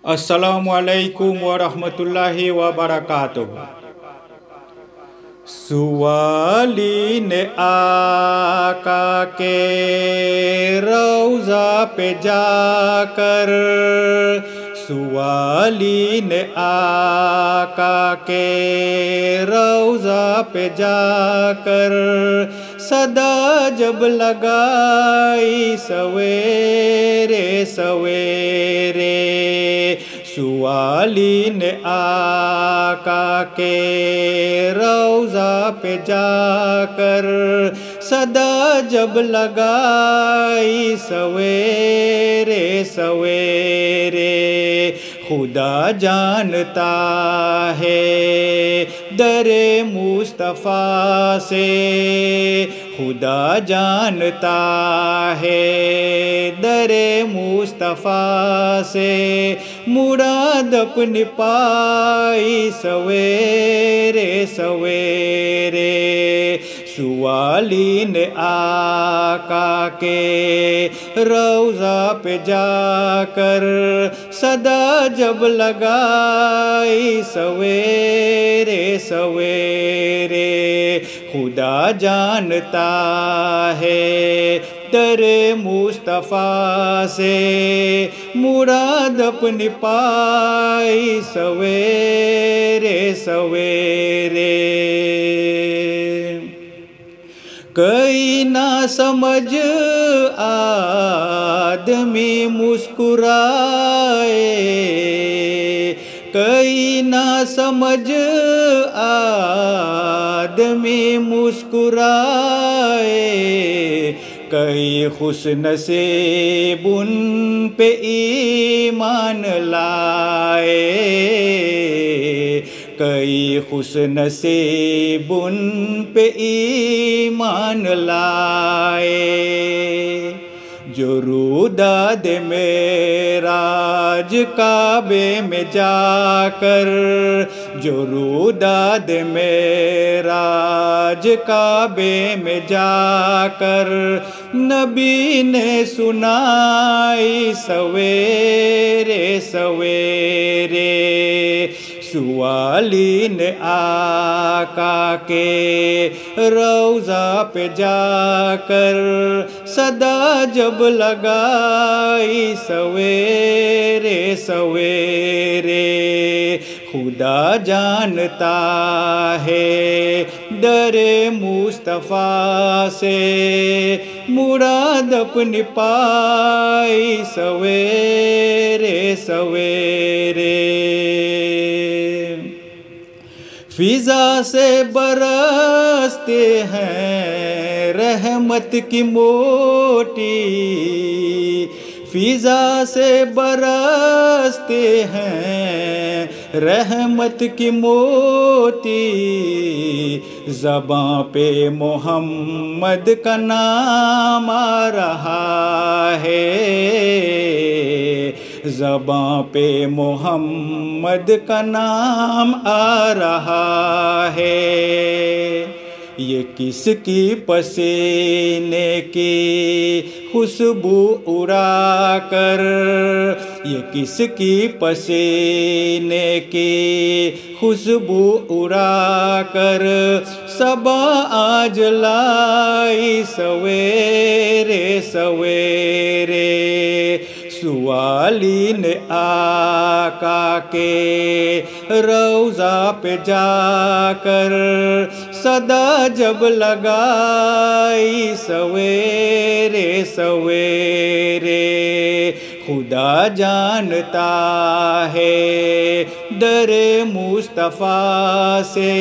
अस्सलामुअलैकुम वरहमतुल्लाहि वबरकातुहू। सुवाली ने आका के रौज़ा पे जाकर, सुवाली ने आका के रौज़ा पे जाकर सदा जब लगाई सवेरे सवेरे, सुवाली ने आका के रौज़ा पे जाकर सदा जब लगाई सवेरे सवेरे, खुदा जानता है दरे मुस्तफ़ा से, खुदा जानता है दरे मुस्तफ़ा से मुराद अपनी पाई सवेरे सवेरे, सुवाली ने आका के रौज़ा पे जाकर सदा जब लगाई सवेरे सवेरे, खुदा जानता है दरे मुस्तफ़ा से मुराद अपनी पाई सवेरे सवेरे। कई ना समझ आदमी मुस्कुराए, कई ना समझ आदमी मुस्कुराए, कई खुशनसीब उन पे ईमान लाए, कई खुशनसीब उन पे ईमान लाए, जो रूदाद मेराज काबे में जाकर, जो रूदाद मेराज काबे में जाकर नबी ने सुनाई सवेरे सवेरे, सुवाली ने आका के रौज़ा पे जाकर सदा जब लगाई सवेरे सवेरे, खुदा जानता है दरे मुस्तफ़ा से मुराद अपनी पाई सवेरे सवेरे। फिज़ा से बरसते हैं रहमत की मोटी, फिज़ा से बरसते हैं रहमत की मोती, ज़बां पे मोहम्मद का नाम आ रहा है, ज़बां पे मोहम्मद का नाम आ रहा है, ये किसकी पसीने की खुशबू उड़ा कर, ये किसकी पसीने की खुशबू उड़ा कर सबा आज लाई सवेरे सवेरे, सुवाली ने आका के रौज़ा पे जाकर सदा जब लगाई सवेरे सवेरे, खुदा जानता है दरे मुस्तफ़ा से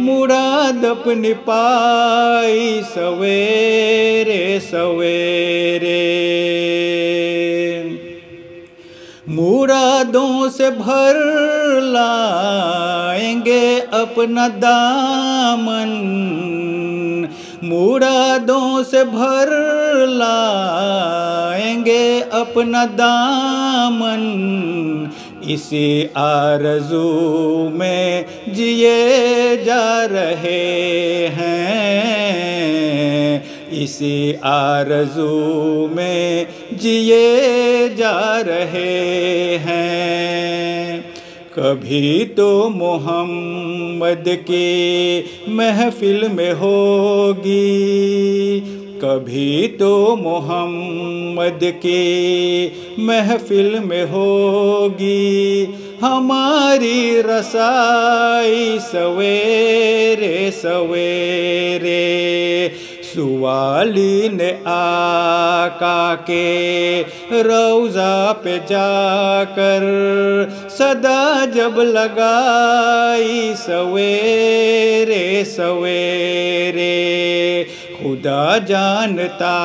मुराद अपनी पाई सवेरे सवेरे, मुरादों से भर लाएंगे अपना दामन, मुरादों से भर लाएंगे अपना दामन, इसी आरज़ू में जिए जा रहे हैं, इसी आरज़ू में जिए जा रहे हैं। कभी तो मोहम्मद की महफिल में होगी, कभी तो मोहम्मद की महफिल में होगी हमारी रसाई सवेरे सवेरे। सुवाली ने आका के रौज़ा पे जाकर सदा जब लगाई सवेरे सवेरे। खुदा जानता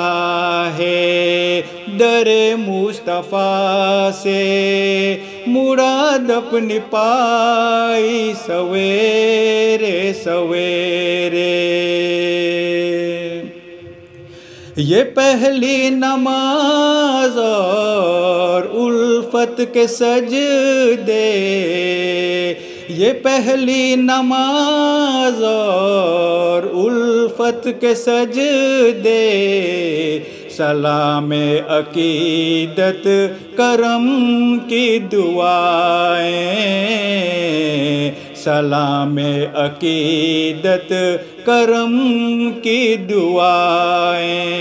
है दरे मुस्तफ़ा से मुराद अपनी पाई सवेरे सवेरे। ये पहली नमाज और उल्फत के सजदे, ये पहली नमाज और उल्फत के सजदे, सलाम अकीदत करम की दुआएं, सलाम अकीदत करम की दुआएं।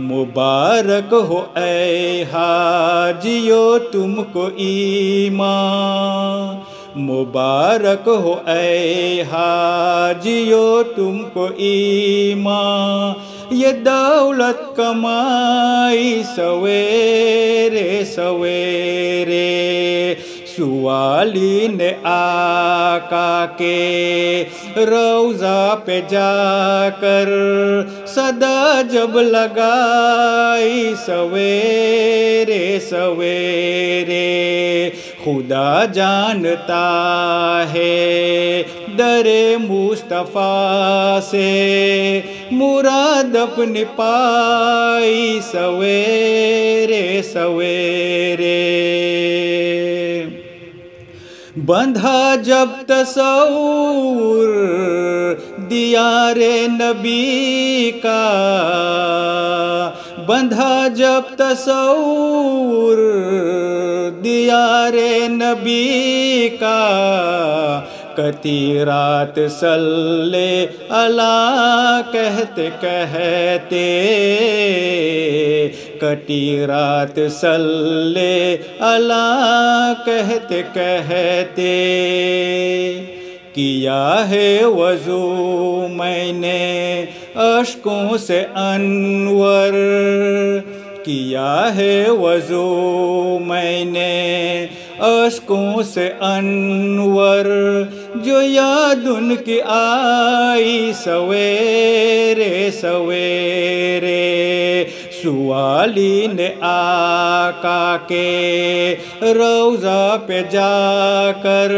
मुबारक हो ऐ हाजियो तुमको ईमान, मुबारक हो ऐ हाजियो तुमको ईमान। ये दौलत कमाई सवेरे सवेरे। सुवाली ने आका के रौज़ा पे जाकर सदा जब लगाई सवेरे सवेरे। खुदा जानता है दरे मुस्तफ़ा से मुराद अपनी पाई सवेरे सवेरे। बंधा जब तसव्वुर दियारे नबी का, बंधा जब तसव्वुर दियारे नबी का, कती रात सल्ले अला कहते कहते, कटी रात सल्ले अला कहते कहते। किया है वज़ू मैंने अश्कों से अनवर, किया है वज़ू मैंने अश्कों से अनवर। जो याद उनकी आई सवेरे सवेरे। सुवाली ने आका के रौज़ा पे जाकर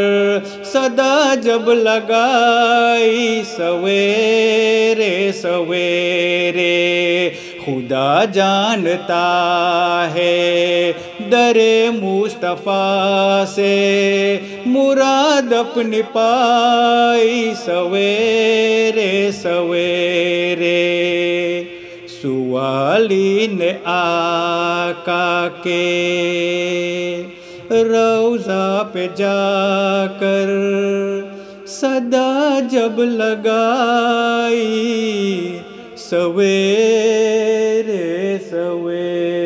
सदा जब लगाई सवेरे सवेरे। खुदा जानता है दरे मुस्तफ़ा से मुराद अपनी पाई सवेरे सवेरे। सुवाली ने आका के रौज़ा पे जाकर सदा जब लगाई सवेरे सवेरे।